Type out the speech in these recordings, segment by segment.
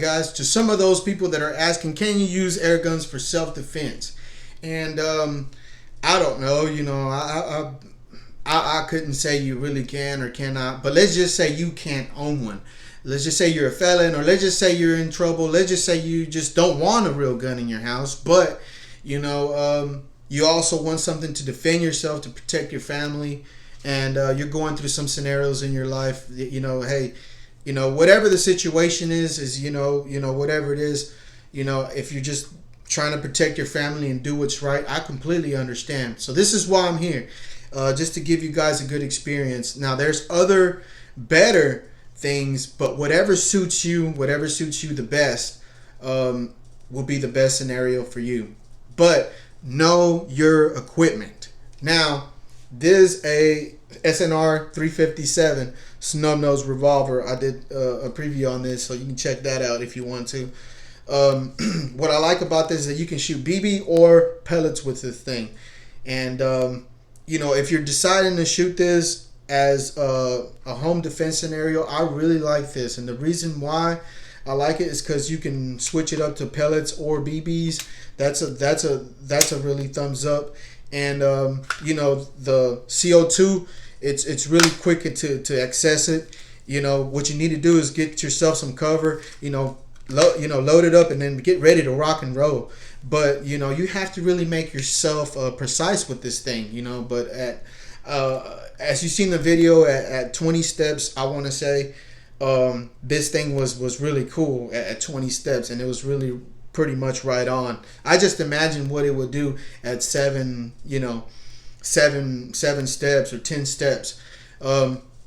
guys, to some of those people that are asking, can you use air guns for self-defense? And I don't know, you know, I couldn't say you really can or cannot, but let's just say you can't own one. Let's just say you're a felon, or let's just say you're in trouble. Let's just say you just don't want a real gun in your house, but you know, you also want something to defend yourself, to protect your family, and you're going through some scenarios in your life. You know, hey, you know, whatever the situation is you know, whatever it is, you know, if you're just trying to protect your family and do what's right, I completely understand. So this is why I'm here, just to give you guys a good experience. Now, there's other better things, but whatever suits you the best, will be the best scenario for you. But know your equipment. Now, there's a SNR 357 snub nose revolver. I did a preview on this, so you can check that out if you want to. What I like about this is that you can shoot BB or pellets with this thing. And you know, if you're deciding to shoot this as a home defense scenario, I really like this. And the reason why I like it is because you can switch it up to pellets or BBs. That's a really thumbs up. And you know, the CO2, it's really quick to access it. You know, what you need to do is get yourself some cover, load it up and then get ready to rock and roll. But you know, you have to really make yourself precise with this thing, you know. But at as you seen the video, at 20 steps, I want to say this thing was really cool at 20 steps, and it was really pretty much right on. I just imagine what it would do at seven steps or 10 steps.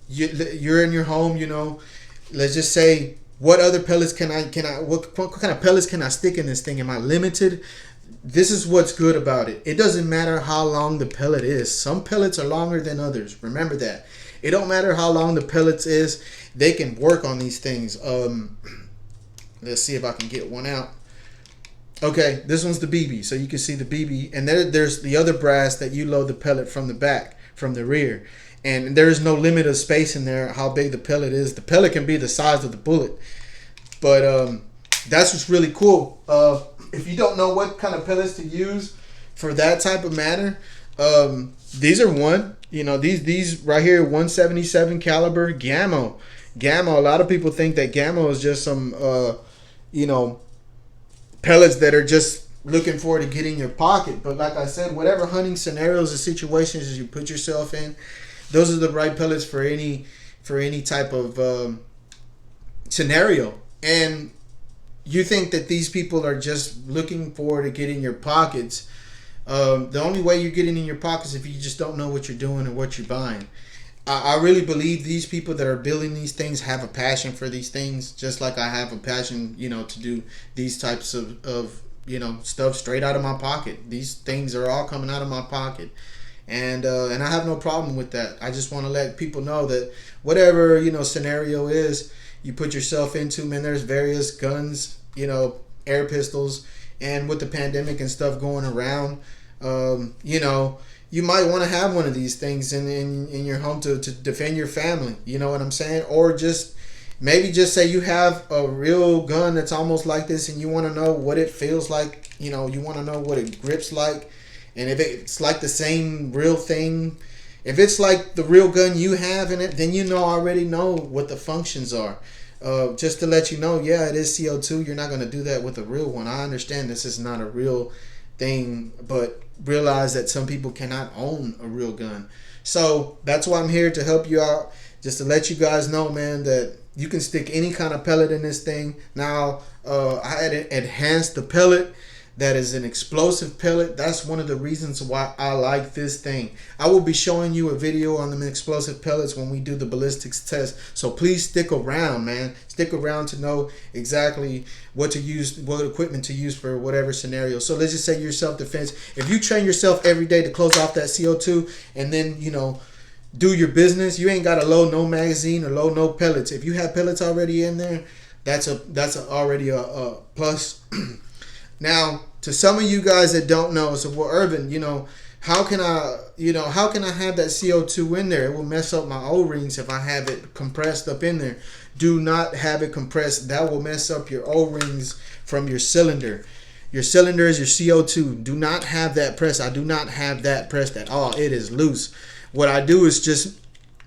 You're in your home, you know. Let's just say, what other pellets what kind of pellets can I stick in this thing? Am I limited? This is what's good about it. It doesn't matter how long the pellet is. Some pellets are longer than others. Remember that. It don't matter how long the pellets is. They can work on these things. Let's see if I can get one out. Okay, this one's the BB. So you can see the BB. And there's the other brass that you load the pellet from the back, from the rear. And there is no limit of space in there, how big the pellet is. The pellet can be the size of the bullet. But that's what's really cool. If you don't know what kind of pellets to use for that type of matter, these are one. You know, these right here, 177 caliber Gamo. A lot of people think that Gamo is just some, you know, pellets that are just looking for to get in your pocket. But like I said, whatever hunting scenarios and situations you put yourself in, those are the right pellets for any type of scenario. And you think that these people are just looking for to get in your pockets. The only way you're getting in your pockets is if you just don't know what you're doing and what you're buying. I really believe these people that are building these things have a passion for these things, just like I have a passion, you know, to do these types of you know, stuff straight out of my pocket. These things are all coming out of my pocket. And I have no problem with that. I just want to let people know that whatever, you know, scenario is you put yourself into, man, there's various guns, you know, air pistols, and with the pandemic and stuff going around, you know, you might want to have one of these things in your home to defend your family. You know what I'm saying? Or just maybe just say you have a real gun that's almost like this and you want to know what it feels like. You know, you want to know what it grips like. And if it's like the same real thing, if it's like the real gun you have in it, then you already know what the functions are. Just to let you know, yeah, it is CO2. You're not going to do that with a real one. I understand this is not a real thing, but realize that some people cannot own a real gun. So that's why I'm here, to help you out, just to let you guys know, man, that you can stick any kind of pellet in this thing. Now, I had enhanced the pellet. That is an explosive pellet. That's one of the reasons why I like this thing. I will be showing you a video on the explosive pellets when we do the ballistics test. So please stick around, man. Stick around to know exactly what to use, what equipment to use for whatever scenario. So let's just say your self-defense. If you train yourself every day to close off that CO2 and then, you know, do your business, you ain't got to load no magazine or load no pellets. If you have pellets already in there, that's already a plus. Now, to some of you guys that don't know, so, well, Urban, you know, how can I, how can I have that CO2 in there? It will mess up my O-rings if I have it compressed up in there. Do not have it compressed. That will mess up your O-rings from your cylinder. Your cylinder is your CO2. Do not have that pressed. I do not have that pressed at all. It is loose. What I do is just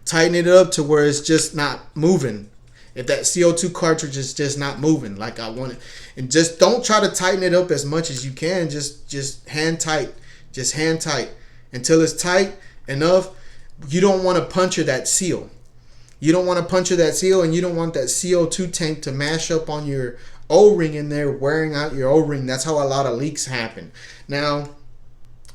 tighten it up to where it's just not moving. If that CO2 cartridge is just not moving like I want it. And just don't try to tighten it up as much as you can. Just hand tight. Just hand tight until it's tight enough. You don't want to puncture that seal. You don't want to puncture that seal, and you don't want that CO2 tank to mash up on your O-ring in there, wearing out your O-ring. That's how a lot of leaks happen. Now,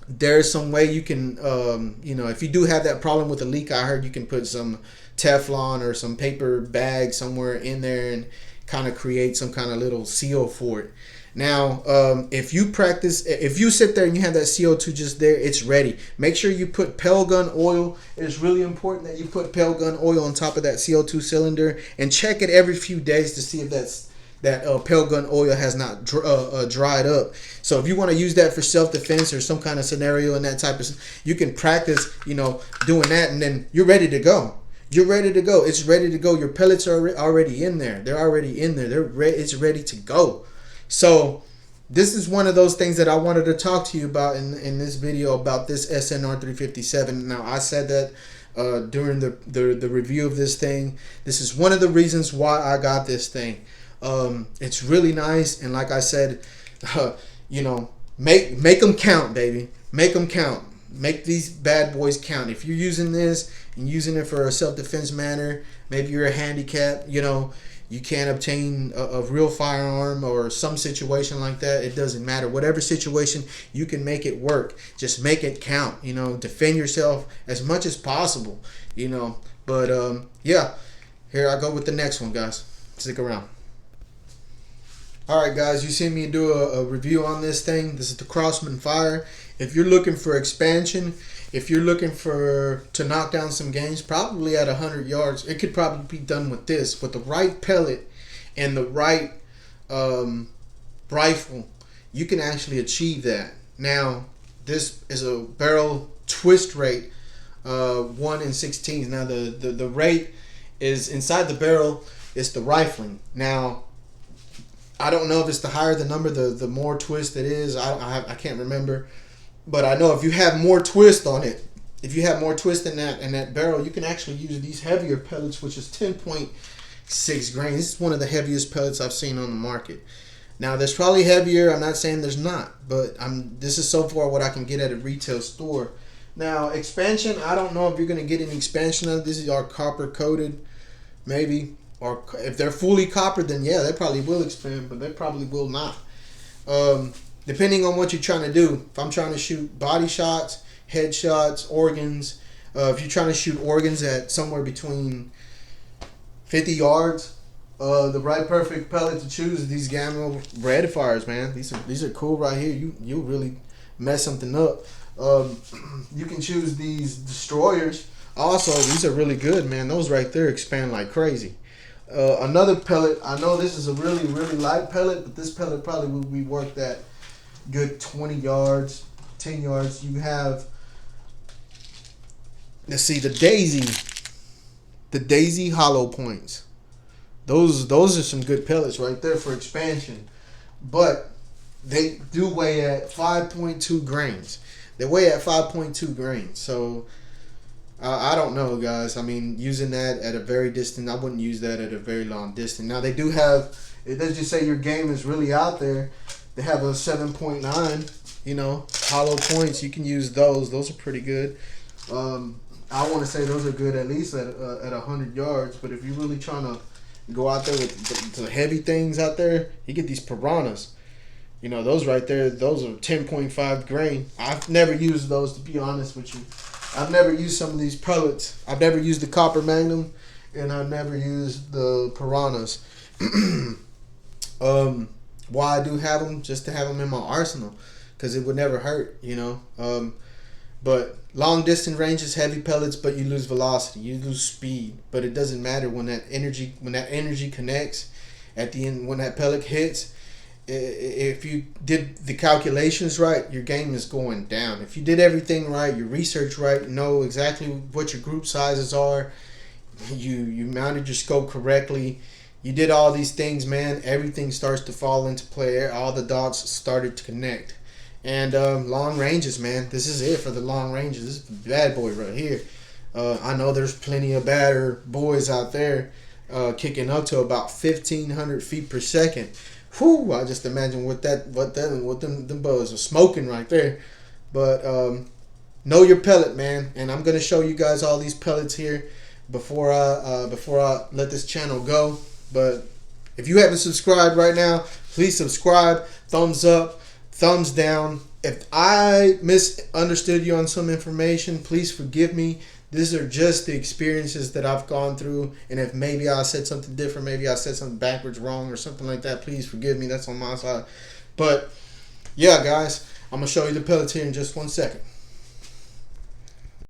there's some way you can, if you do have that problem with a leak, I heard you can put some Teflon or some paper bag somewhere in there and kind of create some kind of little seal for it. Now, if you sit there and you have that CO2 just there, it's ready. Make sure you put Pellet gun oil. It's really important that you put Pellet gun oil on top of that CO2 cylinder, and check it every few days to see if that Pellet gun oil has not dried up. So if you want to use that for self-defense or some kind of scenario in that type of, you can practice, doing that, and then you're ready to go. You're ready to go. It's ready to go. Your pellets are already in there. They're already in there. It's ready to go. So this is one of those things that I wanted to talk to you about in this video about this SNR 357. Now, I said that during the review of this thing. This is one of the reasons why I got this thing. It's really nice, and like I said, make them count, baby. Make them count. Make these bad boys count. If you're using this and using it for a self-defense manner, maybe you're a handicap, you can't obtain a real firearm or some situation like that. It doesn't matter. Whatever situation, you can make it work. Just make it count. Defend yourself as much as possible. But yeah, here I go with the next one, guys. Stick around. Alright guys, you see me do a review on this thing. This is the Crosman Fire. If you're looking for expansion, if you're looking to knock down some games, probably at 100 yards, it could probably be done with this. With the right pellet and the right rifle, you can actually achieve that. Now, this is a barrel twist rate 1 in 16. Now, the rate is inside the barrel. It's the rifling. Now, I don't know if it's the higher the number, the more twist it is. I can't remember. But I know if you have more twist on it, if you have more twist in that barrel, you can actually use these heavier pellets, which is 10.6 grains. This is one of the heaviest pellets I've seen on the market. Now, there's probably heavier. I'm not saying there's not, but this is so far what I can get at a retail store. Now, expansion, I don't know if you're going to get any expansion out of this. These are copper coated, maybe. Or if they're fully copper, then yeah, they probably will expand, but they probably will not. Depending on what you're trying to do. If I'm trying to shoot body shots, head shots, organs, if you're trying to shoot organs at somewhere between 50 yards, the right perfect pellet to choose is these Gamo Red Fires, man. These are cool right here. You'll really mess something up. You can choose these destroyers. Also, these are really good, man. Those right there expand like crazy. Another pellet, I know this is a really, really light pellet, but this pellet probably will be worth that good 20 yards, 10 yards. You have, let's see, the Daisy hollow points. Those are some good pellets right there for expansion. But they do weigh at 5.2 grains. They weigh at 5.2 grains. So I don't know, guys. I mean, using that at a very distant, I wouldn't use that at a very long distance. Now, they do have, it does just say your game is really out there. They have a 7.9, hollow points. You can use those. Those are pretty good. I want to say those are good at least at 100 yards. But if you're really trying to go out there with the heavy things out there, you get these piranhas. Those right there, those are 10.5 grain. I've never used those, to be honest with you. I've never used some of these pellets. I've never used the copper magnum, and I've never used the piranhas. Why I do have them, just to have them in my arsenal, because it would never hurt, But long distance range is heavy pellets, but you lose velocity, you lose speed. But it doesn't matter when that energy connects at the end, when that pellet hits. if you did the calculations right, your game is going down. If you did everything right, your research right, you know exactly what your group sizes are, you mounted your scope correctly, you did all these things, man, everything starts to fall into play. All the dots started to connect. And long ranges, man, this is it for the long ranges. This is the bad boy right here. I know there's plenty of badder boys out there kicking up to about 1,500 feet per second. Whew, I just imagine what them bugs are smoking right there. But know your pellet, man, and I'm gonna show you guys all these pellets here before I let this channel go. But if you haven't subscribed right now, please subscribe. Thumbs up, thumbs down. If I misunderstood you on some information, please forgive me. These are just the experiences that I've gone through, and if maybe I said something different, maybe I said something backwards, wrong, or something like that, please forgive me. That's on my side. But yeah, guys, I'm gonna show you the pellets here in just 1 second.